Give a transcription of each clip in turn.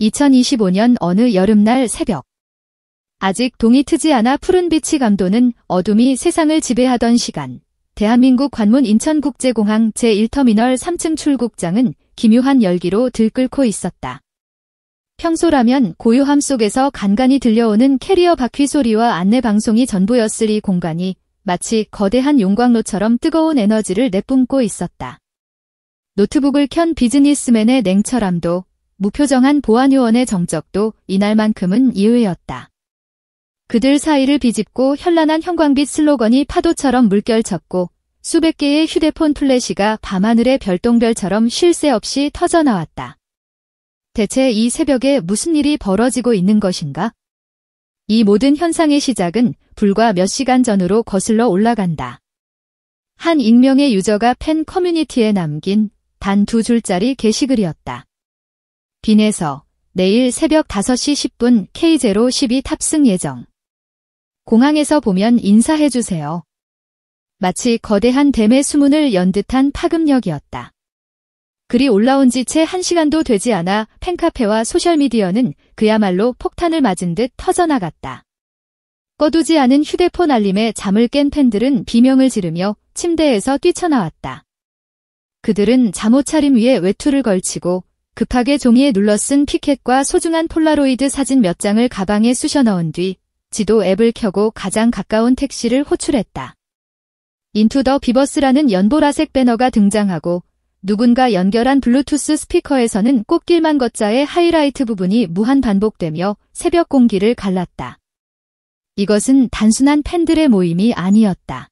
2025년 어느 여름날 새벽. 아직 동이 트지 않아 푸른 빛이 감도는 어둠이 세상을 지배하던 시간. 대한민국 관문 인천국제공항 제1터미널 3층 출국장은 기묘한 열기로 들끓고 있었다. 평소라면 고요함 속에서 간간히 들려오는 캐리어 바퀴 소리와 안내 방송이 전부였을 이 공간이 마치 거대한 용광로처럼 뜨거운 에너지를 내뿜고 있었다. 노트북을 켠 비즈니스맨의 냉철함도 무표정한 보안요원의 정적도 이날만큼은 이의였다. 그들 사이를 비집고 현란한 형광빛 슬로건이 파도처럼 물결쳤고 수백 개의 휴대폰 플래시가 밤하늘의 별똥별처럼 쉴 새 없이 터져나왔다. 대체 이 새벽에 무슨 일이 벌어지고 있는 것인가? 이 모든 현상의 시작은 불과 몇 시간 전으로 거슬러 올라간다. 한 익명의 유저가 팬 커뮤니티에 남긴 단 2줄짜리 게시글이었다. 빈에서 내일 새벽 5시 10분 K012 탑승 예정. 공항에서 보면 인사해주세요. 마치 거대한 댐의 수문을 연 듯한 파급력이었다. 글이 올라온 지 채 1시간도 되지 않아 팬카페와 소셜미디어는 그야말로 폭탄을 맞은 듯 터져나갔다. 꺼두지 않은 휴대폰 알림에 잠을 깬 팬들은 비명을 지르며 침대에서 뛰쳐나왔다. 그들은 잠옷차림 위에 외투를 걸치고 급하게 종이에 눌러쓴 피켓과 소중한 폴라로이드 사진 몇 장을 가방에 쑤셔 넣은 뒤 지도 앱을 켜고 가장 가까운 택시를 호출했다. 인투 더 비버스라는 연보라색 배너가 등장하고 누군가 연결한 블루투스 스피커에서는 꽃길만 걷자의 하이라이트 부분이 무한 반복되며 새벽 공기를 갈랐다. 이것은 단순한 팬들의 모임이 아니었다.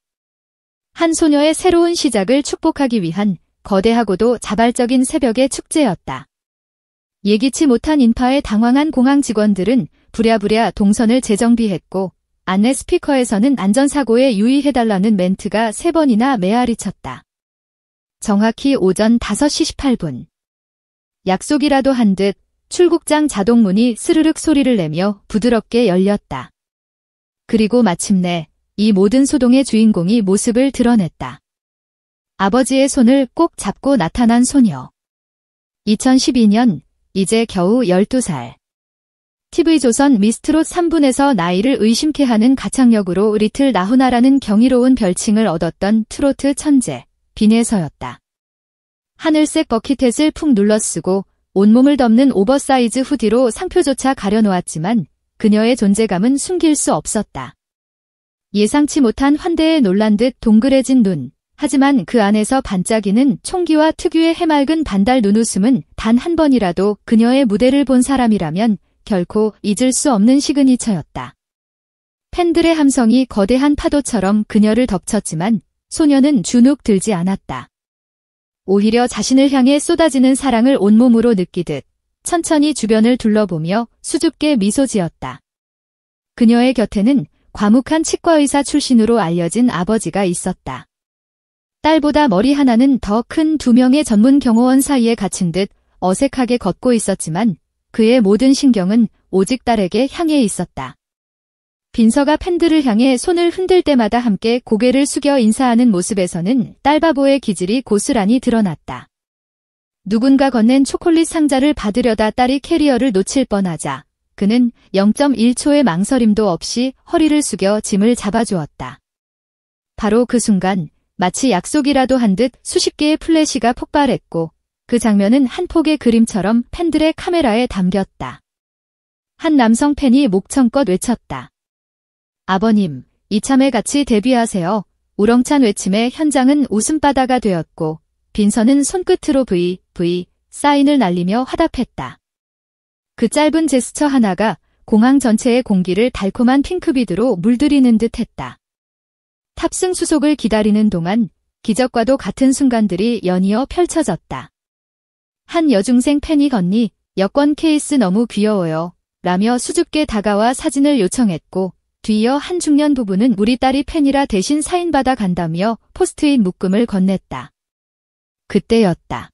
한 소녀의 새로운 시작을 축복하기 위한 거대하고도 자발적인 새벽의 축제였다. 예기치 못한 인파에 당황한 공항 직원들은 부랴부랴 동선을 재정비했고 안내 스피커에서는 안전사고에 유의해달라는 멘트가 3번이나 메아리쳤다. 정확히 오전 5시 18분. 약속이라도 한 듯 출국장 자동문이 스르륵 소리를 내며 부드럽게 열렸다. 그리고 마침내 이 모든 소동의 주인공이 모습을 드러냈다. 아버지의 손을 꼭 잡고 나타난 소녀. 2012년 이제 겨우 12살. TV조선 미스트롯 3분에서 나이를 의심케 하는 가창력으로 리틀 나훈아라는 경이로운 별칭을 얻었던 트로트 천재 빈에서였다. 하늘색 버킷햇을 푹 눌러쓰고 온몸을 덮는 오버사이즈 후디로 상표조차 가려놓았지만 그녀의 존재감은 숨길 수 없었다. 예상치 못한 환대에 놀란 듯 동그래진 눈, 하지만 그 안에서 반짝이는 총기와 특유의 해맑은 반달 눈웃음은 단 한 번이라도 그녀의 무대를 본 사람이라면 결코 잊을 수 없는 시그니처였다. 팬들의 함성이 거대한 파도처럼 그녀를 덮쳤지만 소녀는 주눅 들지 않았다. 오히려 자신을 향해 쏟아지는 사랑을 온몸으로 느끼듯 천천히 주변을 둘러보며 수줍게 미소 지었다. 그녀의 곁에는 과묵한 치과의사 출신으로 알려진 아버지가 있었다. 딸보다 머리 하나는 더 큰 2명의 전문 경호원 사이에 갇힌 듯 어색하게 걷고 있었지만 그의 모든 신경은 오직 딸에게 향해 있었다. 빈서가 팬들을 향해 손을 흔들 때마다 함께 고개를 숙여 인사하는 모습에서는 딸바보의 기질이 고스란히 드러났다. 누군가 건넨 초콜릿 상자를 받으려다 딸이 캐리어를 놓칠 뻔하자 그는 0.1초의 망설임도 없이 허리를 숙여 짐을 잡아주었다. 바로 그 순간 마치 약속이라도 한 듯 수십 개의 플래시가 폭발했고 그 장면은 한 폭의 그림처럼 팬들의 카메라에 담겼다. 한 남성 팬이 목청껏 외쳤다. 아버님, 이참에 같이 데뷔하세요. 우렁찬 외침에 현장은 웃음바다가 되었고 빈서는 손끝으로 V 사인을 날리며 화답했다. 그 짧은 제스처 하나가 공항 전체의 공기를 달콤한 핑크빛으로 물들이는 듯 했다. 탑승 수속을 기다리는 동안 기적과도 같은 순간들이 연이어 펼쳐졌다. 한 여중생 팬이 건니 여권 케이스 너무 귀여워요 라며 수줍게 다가와 사진을 요청했고 뒤이어 한 중년 부부는 우리 딸이 팬이라 대신 사인받아 간다며 포스트잇 묶음을 건넸다. 그때였다.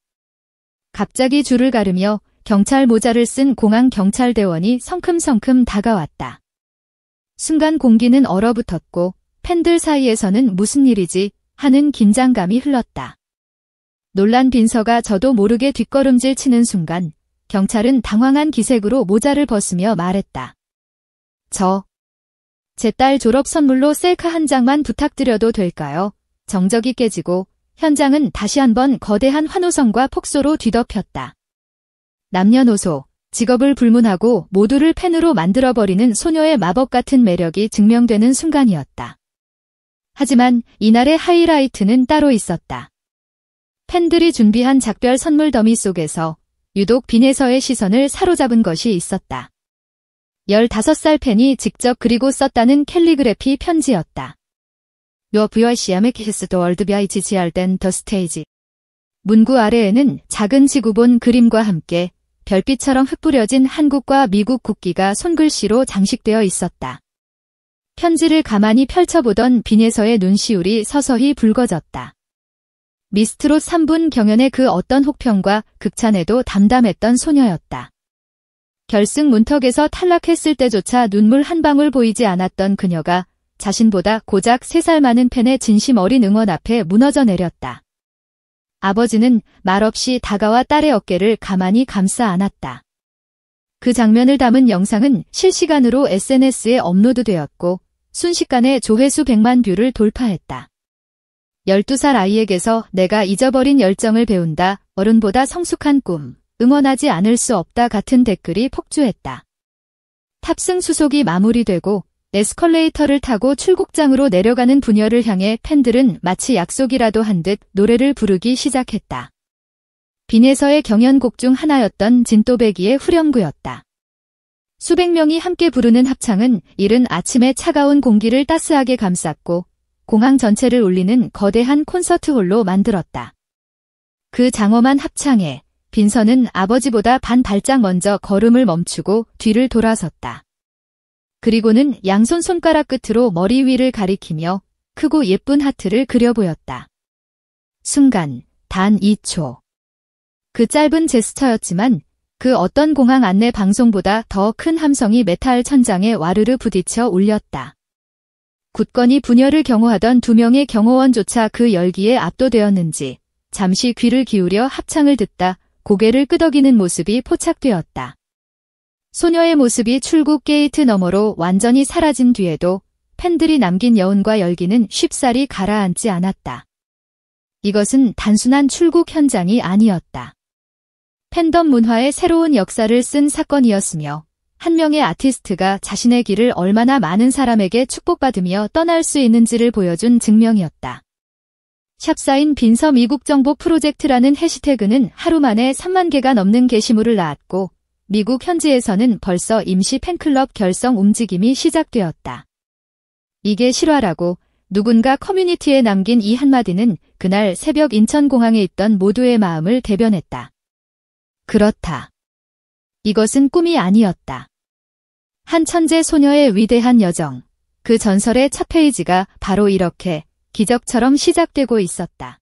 갑자기 줄을 가르며 경찰 모자를 쓴 공항 경찰대원이 성큼성큼 다가왔다. 순간 공기는 얼어붙었고 팬들 사이에서는 무슨 일이지 하는 긴장감이 흘렀다. 놀란 빈서가 저도 모르게 뒷걸음질 치는 순간 경찰은 당황한 기색으로 모자를 벗으며 말했다. 제 딸 졸업 선물로 셀카 한 장만 부탁드려도 될까요? 정적이 깨지고 현장은 다시 한번 거대한 환호성과 폭소로 뒤덮였다. 남녀노소, 직업을 불문하고 모두를 팬으로 만들어버리는 소녀의 마법 같은 매력이 증명되는 순간이었다. 하지만 이날의 하이라이트는 따로 있었다. 팬들이 준비한 작별 선물 더미 속에서 유독 빈에서의 시선을 사로잡은 것이 있었다. 15살 팬이 직접 그리고 썼다는 캘리그래피 편지였다. Your VOCM의 키스 월드 비아이치 지할 땐 더 스테이지. 문구 아래에는 작은 지구본 그림과 함께 별빛처럼 흩뿌려진 한국과 미국 국기가 손글씨로 장식되어 있었다. 편지를 가만히 펼쳐보던 빈에서의 눈시울이 서서히 붉어졌다. 미스트롯 3분 경연의 그 어떤 혹평과 극찬에도 담담했던 소녀였다. 결승 문턱에서 탈락했을 때조차 눈물 한 방울 보이지 않았던 그녀가 자신보다 고작 3살 많은 팬의 진심 어린 응원 앞에 무너져 내렸다. 아버지는 말없이 다가와 딸의 어깨를 가만히 감싸 안았다. 그 장면을 담은 영상은 실시간으로 SNS에 업로드되었고 순식간에 조회수 100만 뷰를 돌파했다. 12살 아이에게서 내가 잊어버린 열정을 배운다. 어른보다 성숙한 꿈. 응원하지 않을 수 없다 같은 댓글이 폭주했다. 탑승 수속이 마무리되고 에스컬레이터를 타고 출국장으로 내려가는 부녀를 향해 팬들은 마치 약속이라도 한 듯 노래를 부르기 시작했다. 빈에서의 경연곡 중 하나였던 진또배기의 후렴구였다. 수백 명이 함께 부르는 합창은 이른 아침의 차가운 공기를 따스하게 감쌌고 공항 전체를 울리는 거대한 콘서트홀로 만들었다. 그 장엄한 합창에 빈선은 아버지보다 반 발짝 먼저 걸음을 멈추고 뒤를 돌아섰다. 그리고는 양손 손가락 끝으로 머리 위를 가리키며 크고 예쁜 하트를 그려 보였다. 순간 단 2초. 그 짧은 제스처였지만 그 어떤 공항 안내 방송보다 더 큰 함성이 메탈 천장에 와르르 부딪혀 울렸다. 굳건히 부녀를 경호하던 2명의 경호원조차 그 열기에 압도되었는지 잠시 귀를 기울여 합창을 듣다 고개를 끄덕이는 모습이 포착되었다. 소녀의 모습이 출국 게이트 너머로 완전히 사라진 뒤에도 팬들이 남긴 여운과 열기는 쉽사리 가라앉지 않았다. 이것은 단순한 출국 현장이 아니었다. 팬덤 문화의 새로운 역사를 쓴 사건이었으며 한 명의 아티스트가 자신의 길을 얼마나 많은 사람에게 축복받으며 떠날 수 있는지를 보여준 증명이었다. 샵사인 빈서 미국 정복 프로젝트라는 해시태그는 하루 만에 3만 개가 넘는 게시물을 낳았고 미국 현지에서는 벌써 임시 팬클럽 결성 움직임이 시작되었다. 이게 실화라고 누군가 커뮤니티에 남긴 이 한마디는 그날 새벽 인천공항에 있던 모두의 마음을 대변했다. 그렇다. 이것은 꿈이 아니었다. 한 천재 소녀의 위대한 여정, 그 전설의 첫 페이지가 바로 이렇게 기적처럼 시작되고 있었다.